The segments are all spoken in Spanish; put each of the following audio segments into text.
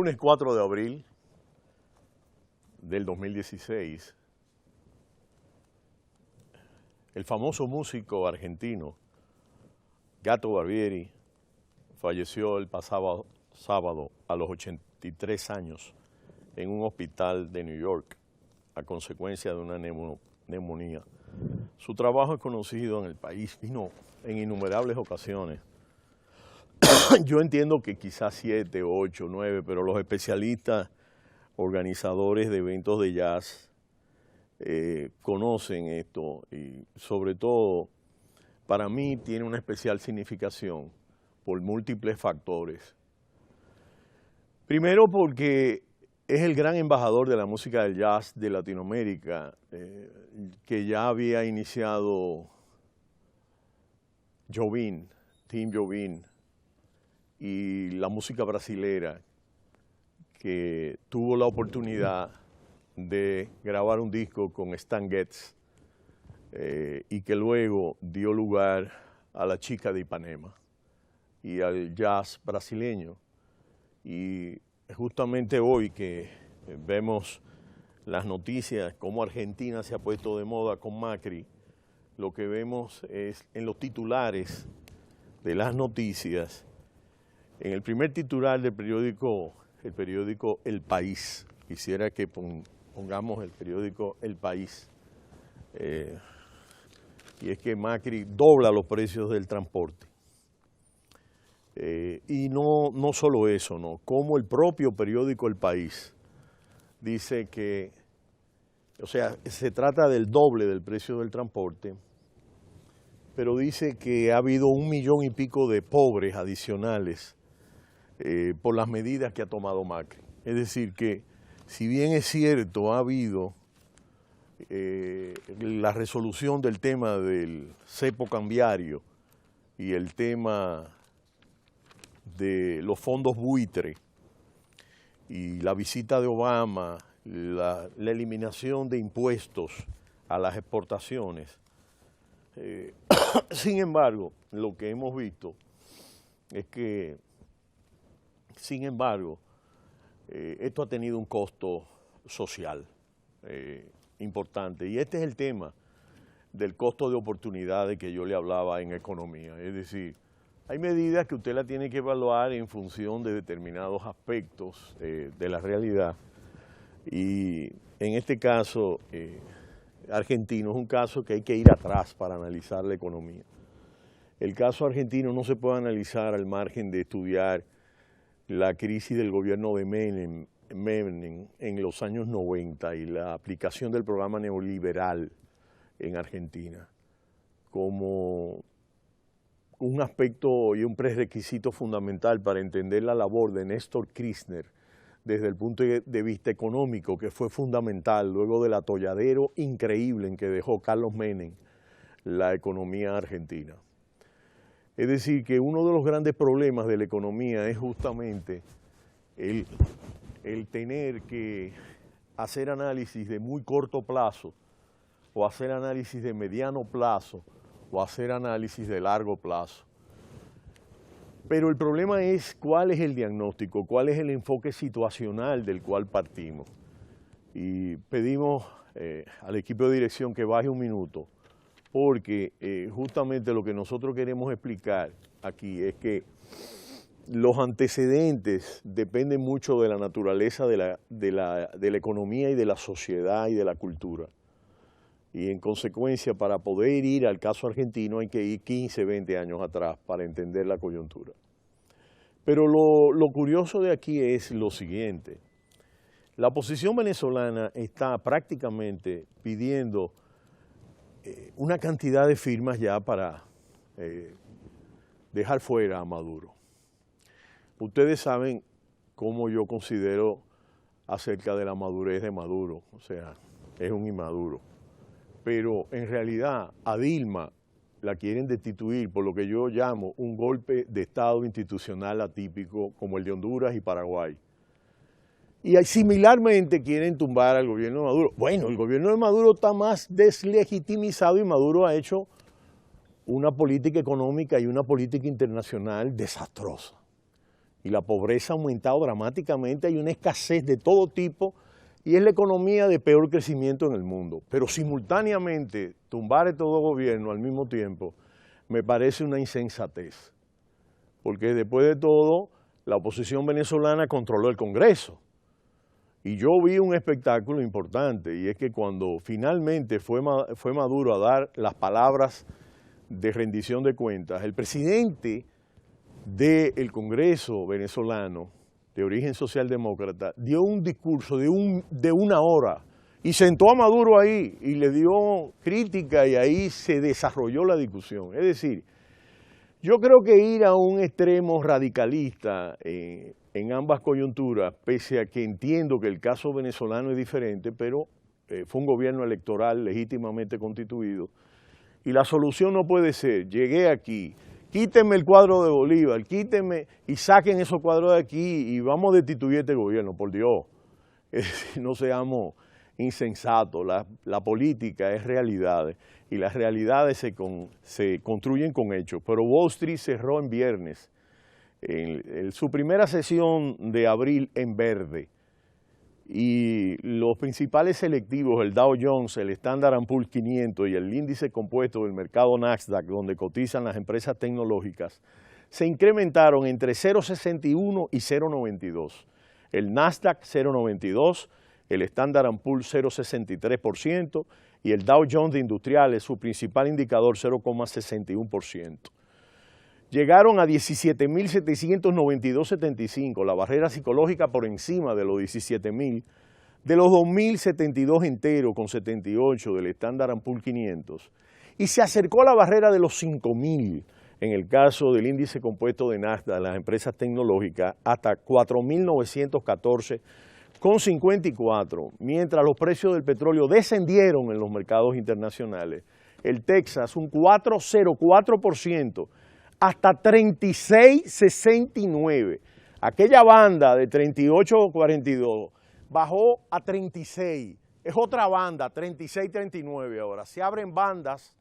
lunes 4 de abril del 2016, el famoso músico argentino Gato Barbieri falleció el pasado sábado a los 83 años en un hospital de New York a consecuencia de una neumonía. Su trabajo es conocido en el país, vino en innumerables ocasiones. Yo entiendo que quizás 7, 8, 9, pero los especialistas, organizadores de eventos de jazz, conocen esto y sobre todo para mí tiene una especial significación por múltiples factores. Primero porque es el gran embajador de la música del jazz de Latinoamérica, que ya había iniciado Tim Jobim, y la música brasilera, que tuvo la oportunidad de grabar un disco con Stan Getz y que luego dio lugar a La Chica de Ipanema y al jazz brasileño. Y justamente hoy que vemos las noticias, cómo Argentina se ha puesto de moda con Macri, lo que vemos es en los titulares de las noticias, en el primer titular del periódico, El País, quisiera que pongamos el periódico El País, y es que Macri dobla los precios del transporte. Y no solo eso, ¿no? Como el propio periódico El País dice que, o sea, se trata del doble del precio del transporte, pero dice que ha habido 1,000,000 y pico de pobres adicionales por las medidas que ha tomado Macri. Es decir, que si bien es cierto, ha habido la resolución del tema del cepo cambiario y el tema de los fondos buitre y la visita de Obama, la eliminación de impuestos a las exportaciones. Sin embargo, lo que hemos visto es que, esto ha tenido un costo social importante. Y este es el tema del costo de oportunidades que yo le hablaba en economía. Es decir, hay medidas que usted la tiene que evaluar en función de determinados aspectos de la realidad. Y en este caso argentino es un caso que hay que ir atrás para analizar la economía. El caso argentino no se puede analizar al margen de estudiar la crisis del gobierno de Menem en los años 90 y la aplicación del programa neoliberal en Argentina como un aspecto y un prerequisito fundamental para entender la labor de Néstor Kirchner desde el punto de vista económico, que fue fundamental luego del atolladero increíble en que dejó Carlos Menem la economía argentina. Es decir, que uno de los grandes problemas de la economía es justamente el tener que hacer análisis de muy corto plazo, o hacer análisis de mediano plazo, o hacer análisis de largo plazo. Pero el problema es cuál es el diagnóstico, cuál es el enfoque situacional del cual partimos. Y pedimos al equipo de dirección que baje un minuto, porque justamente lo que nosotros queremos explicar aquí es que los antecedentes dependen mucho de la naturaleza de la economía y de la sociedad y de la cultura. Y en consecuencia, para poder ir al caso argentino hay que ir 15, 20 años atrás para entender la coyuntura. Pero lo curioso de aquí es lo siguiente. La oposición venezolana está prácticamente pidiendo una cantidad de firmas ya para dejar fuera a Maduro. Ustedes saben cómo yo considero acerca de la madurez de Maduro, o sea, es un inmaduro. Pero en realidad a Dilma la quieren destituir por lo que yo llamo un golpe de Estado institucional atípico como el de Honduras y Paraguay. Y similarmente quieren tumbar al gobierno de Maduro. Bueno, el gobierno de Maduro está más deslegitimizado y Maduro ha hecho una política económica y una política internacional desastrosa. y la pobreza ha aumentado dramáticamente, hay una escasez de todo tipo y es la economía de peor crecimiento en el mundo. Pero simultáneamente tumbar todo gobierno al mismo tiempo me parece una insensatez, porque después de todo la oposición venezolana controló el Congreso. Y yo vi un espectáculo importante, y es que cuando finalmente fue Maduro a dar las palabras de rendición de cuentas, el presidente del Congreso venezolano, de origen socialdemócrata, dio un discurso de una hora y sentó a Maduro ahí y le dio crítica y ahí se desarrolló la discusión. Es decir, yo creo que ir a un extremo radicalista en ambas coyunturas, pese a que entiendo que el caso venezolano es diferente, pero fue un gobierno electoral legítimamente constituido, y la solución no puede ser, llegué aquí, quítenme el cuadro de Bolívar, quítenme y saquen esos cuadros de aquí y vamos a destituir este gobierno, por Dios. Es decir, no seamos insensatos, la política es realidades y las realidades se construyen con hechos. Pero Wall Street cerró en viernes, su primera sesión de abril en verde, y los principales selectivos, el Dow Jones, el Standard & Poor's 500 y el índice compuesto del mercado Nasdaq, donde cotizan las empresas tecnológicas, se incrementaron entre 0,61 y 0,92. El Nasdaq 0,92, el Standard & Poor's 0,63% y el Dow Jones de Industriales, su principal indicador, 0,61%. Llegaron a 17.792.75, la barrera psicológica por encima de los 17.000, de los 2.072 enteros con 78 del Standard & Poor's 500, y se acercó a la barrera de los 5.000 en el caso del índice compuesto de Nasdaq, las empresas tecnológicas, hasta 4.914,54, mientras los precios del petróleo descendieron en los mercados internacionales. El Texas un 4,04%, hasta 36,69. Aquella banda de 38,42 bajó a 36. Es otra banda, 36,39 ahora. Se abren bandas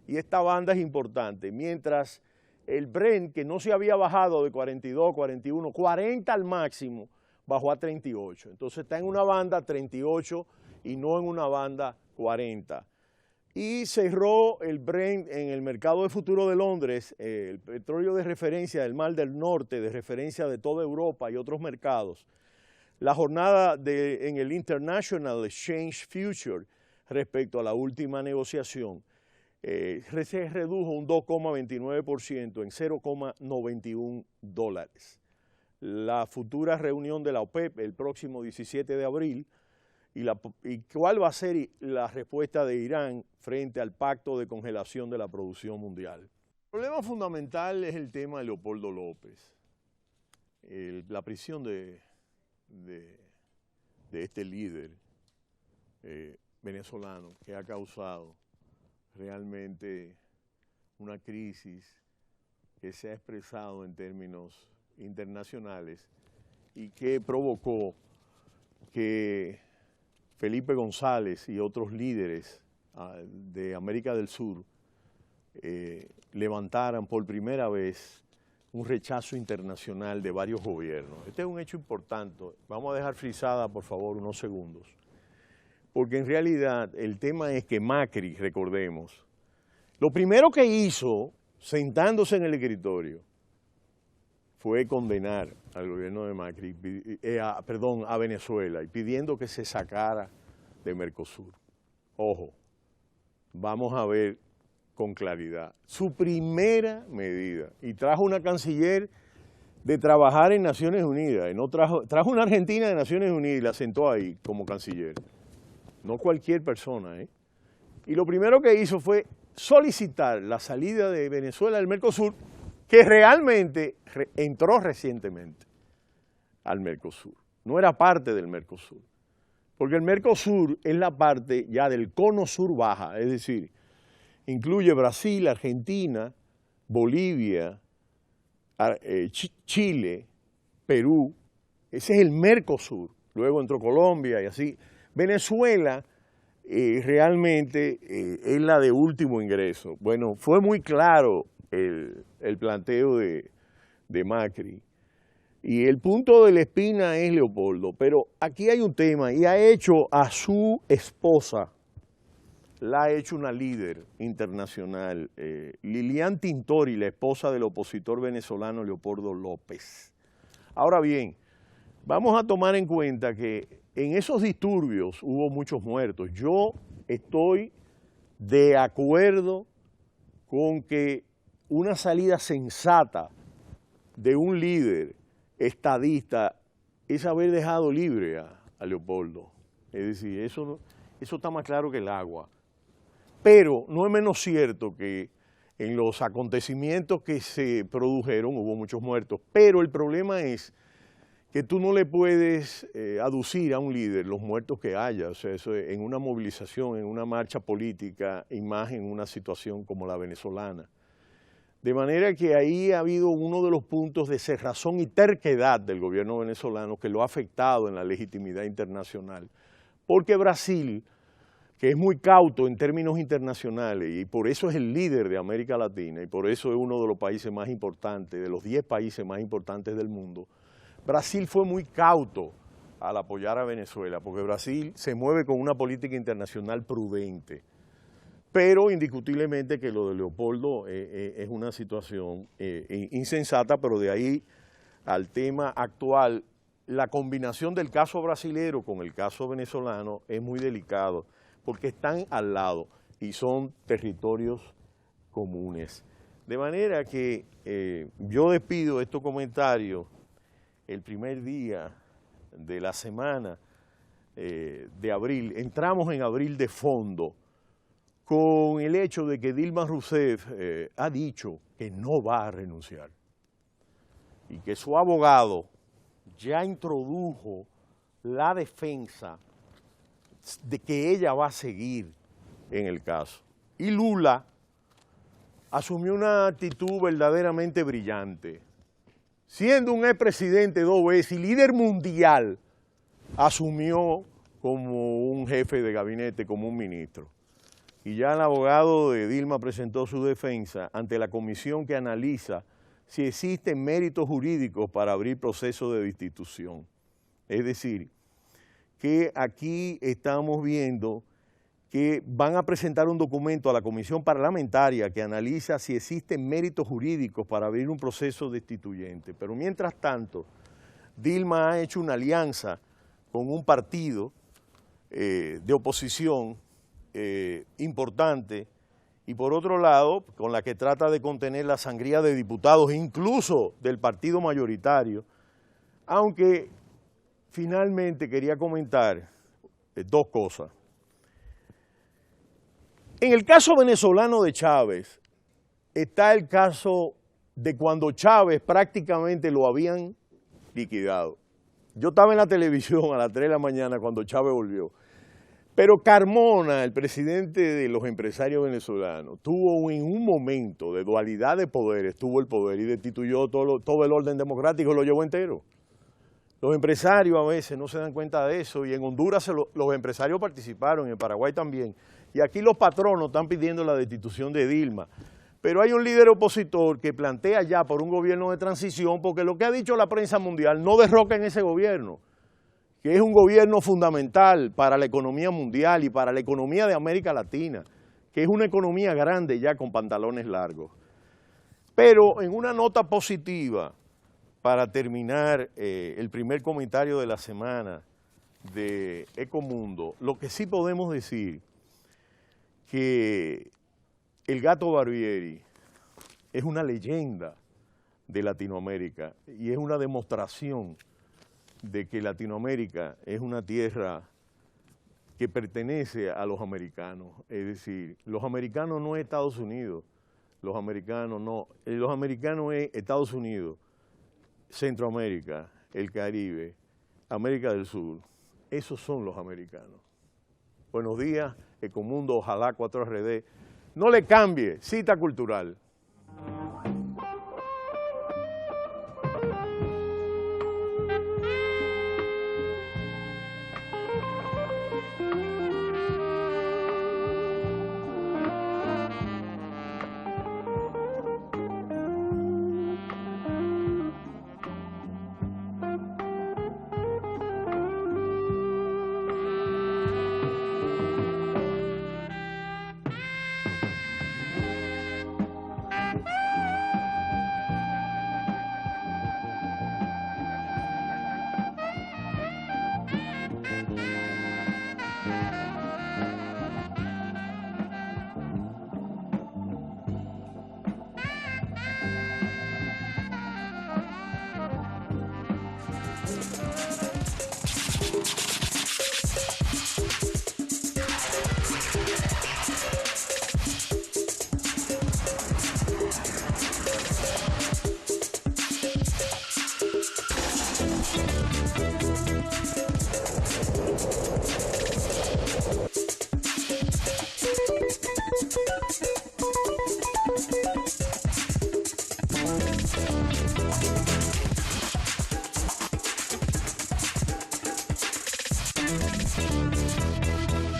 y esta banda es importante. Mientras el Brent, que no se había bajado de 42, 41, 40 al máximo, bajó a 38. Entonces está en una banda 38 y no en una banda 40. Y cerró el Brent en el mercado de futuro de Londres, el petróleo de referencia del Mar del Norte, de referencia de toda Europa y otros mercados. La jornada en el International Exchange Future respecto a la última negociación se redujo un 2,29% en $0,91. La futura reunión de la OPEP el próximo 17 de abril, y cuál va a ser la respuesta de Irán frente al pacto de congelación de la producción mundial. El problema fundamental es el tema de Leopoldo López, la prisión de este líder venezolano que ha causado realmente una crisis que se ha expresado en términos internacionales y que provocó que Felipe González y otros líderes de América del Sur levantaran por primera vez un rechazo internacional de varios gobiernos. Este es un hecho importante. Vamos a dejar frisada, por favor, unos segundos. Porque en realidad el tema es que Macri, recordemos, lo primero que hizo, sentándose en el escritorio, fue condenar al gobierno de Macri, a Venezuela, y pidiendo que se sacara de Mercosur. Ojo, vamos a ver con claridad. Su primera medida, y trajo una canciller de trabajar en Naciones Unidas, trajo una argentina de Naciones Unidas y la sentó ahí como canciller. No cualquier persona, ¿eh? Y lo primero que hizo fue solicitar la salida de Venezuela del Mercosur, que realmente entró recientemente al Mercosur. No era parte del Mercosur, porque el Mercosur es la parte ya del cono sur baja, es decir, incluye Brasil, Argentina, Bolivia, Chile, Perú. Ese es el Mercosur. Luego entró Colombia y así. Venezuela realmente es la de último ingreso. Bueno, fue muy claro el planteo de Macri. Y el punto de la espina es Leopoldo, pero aquí hay un tema, y ha hecho a su esposa, la ha hecho una líder internacional, Lilian Tintori, la esposa del opositor venezolano Leopoldo López. Ahora bien, vamos a tomar en cuenta que en esos disturbios hubo muchos muertos. Yo estoy de acuerdo con que una salida sensata de un líder estadista es haber dejado libre a Leopoldo. Es decir, eso está más claro que el agua. Pero no es menos cierto que en los acontecimientos que se produjeron hubo muchos muertos. Pero el problema es que tú no le puedes aducir a un líder los muertos que haya. O sea, eso en una movilización, en una marcha política, y más en una situación como la venezolana. De manera que ahí ha habido uno de los puntos de cerrazón y terquedad del gobierno venezolano que lo ha afectado en la legitimidad internacional. Porque Brasil, que es muy cauto en términos internacionales y por eso es el líder de América Latina y por eso es uno de los países más importantes, de los 10 países más importantes del mundo, Brasil fue muy cauto al apoyar a Venezuela, porque Brasil se mueve con una política internacional prudente. Pero indiscutiblemente que lo de Leopoldo es una situación insensata, pero de ahí al tema actual, la combinación del caso brasilero con el caso venezolano es muy delicado, porque están al lado y son territorios comunes. De manera que yo despido estos comentarios el primer día de la semana de abril. Entramos en abril de fondo, con el hecho de que Dilma Rousseff ha dicho que no va a renunciar y que su abogado ya introdujo la defensa de que ella va a seguir en el caso. Y Lula asumió una actitud verdaderamente brillante. Siendo un expresidente 2 veces y líder mundial, asumió como un jefe de gabinete, como un ministro. Y ya el abogado de Dilma presentó su defensa ante la comisión que analiza si existen méritos jurídicos para abrir procesos de destitución. Es decir, que aquí estamos viendo que van a presentar un documento a la comisión parlamentaria que analiza si existen méritos jurídicos para abrir un proceso destituyente. Pero mientras tanto, Dilma ha hecho una alianza con un partido de oposición importante, y por otro lado, con la que trata de contener la sangría de diputados, incluso del partido mayoritario, aunque finalmente quería comentar dos cosas. En el caso venezolano de Chávez, está el caso de cuando Chávez prácticamente lo habían liquidado. Yo estaba en la televisión a las 3 de la mañana cuando Chávez volvió. Pero Carmona, el presidente de los empresarios venezolanos, tuvo en un momento de dualidad de poderes, tuvo el poder y destituyó todo el orden democrático y lo llevó entero. Los empresarios a veces no se dan cuenta de eso y en Honduras los empresarios participaron, en Paraguay también. Y aquí los patronos están pidiendo la destitución de Dilma. Pero hay un líder opositor que plantea ya por un gobierno de transición, porque lo que ha dicho la prensa mundial no derroca en ese gobierno, que es un gobierno fundamental para la economía mundial y para la economía de América Latina, que es una economía grande ya con pantalones largos. Pero en una nota positiva, para terminar el primer comentario de la semana de Ecomundo, lo que sí podemos decir que el Gato Barbieri es una leyenda de Latinoamérica y es una demostración de que Latinoamérica es una tierra que pertenece a los americanos. Es decir, los americanos no es Estados Unidos, los americanos no, los americanos es Estados Unidos, Centroamérica, el Caribe, América del Sur. Esos son los americanos. Buenos días, Ecomundo, ojalá 4RD. No le cambie, cita cultural.